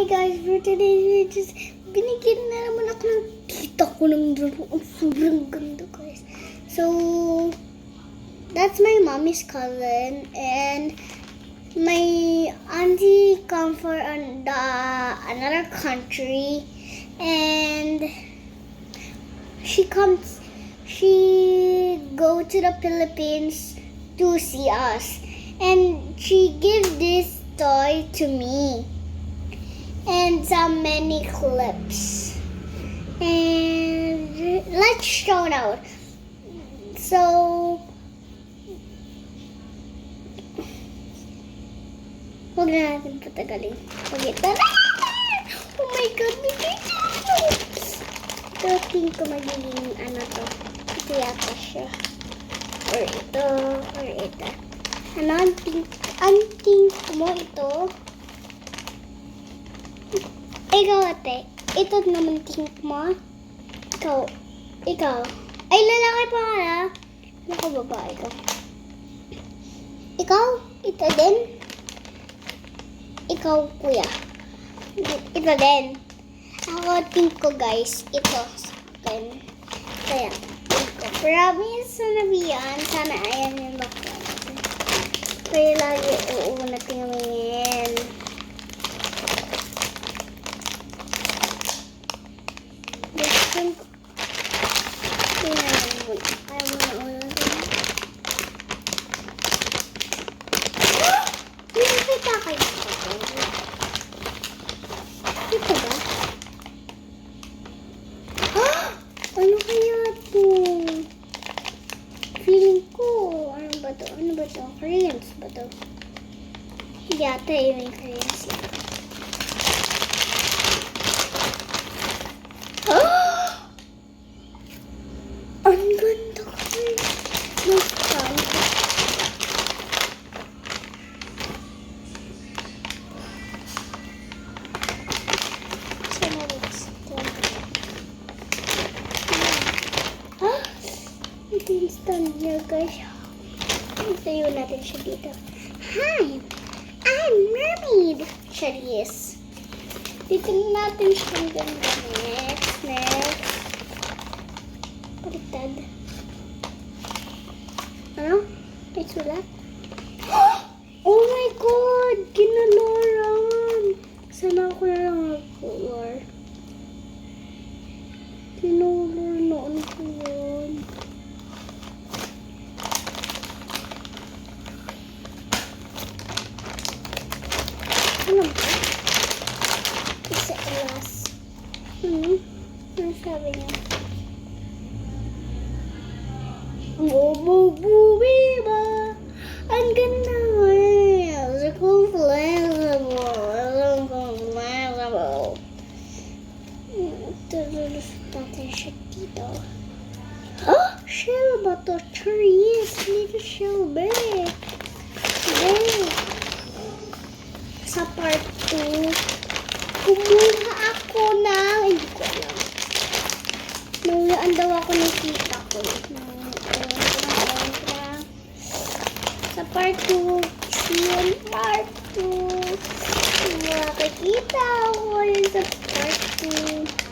guys, for today's videos, binigyan na naman ako ng kita ko ng drone. Ang sobrang ganda guys. So, that's my mommy's cousin and my auntie come from another country and she go to the Philippines to see us and she gave this toy to me and some many clips and let's show it out. So huwag na natin patagalin. Pagkita na! Oh my God! Ito, think ko magiging ano to. Ito yata siya. Or ito. Or ito. Ano? Ang think mo ito? Ikaw ate. Ito naman think mo? Ikaw. Ay, lalaki pa ka na. Ako babae ka. Ikaw? Ito din? Ikaw, kuya. Ito din. Ako, think ko, guys. Ito sa akin. Kaya, think ko. Promise sa nabiyan. Sana ayan yung bakla natin. Kaya lagi uuna tingin. Gusto ko. Tingnan mo. Ayaw mo na uuna tingin. Nakita kayo sa akin. Ito ba? Ano kaya ito? Feeling ko, ano ba to? Ano ba to? Koreans ba to? Hindi ata yung Koreans yan. Ang ganda ko. Mas fun. Ito yung stand niya, guys. Itayo natin siya dito. Hi! I'm Mermaid! Siya yes. Dito natin siya ang ganda. Next. Baliktad. Ano? May sulat? Oh my God! Kinaloran! Sana ako na lang mag-color. Kinolor noon ko yun. Ano ba? Isa alas. Ano sabi niya? Bububi ba? Ang ganda nga eh. It's flexible. Tulos natin siya dito. Shell ba to? Yes, dito shell ba eh. Sa part 2, kumuha ako ng, hindi ko alam. Nahulaan daw ako ng kita ko. Sa part 2, yun part 2. Makikita ako sa part 2.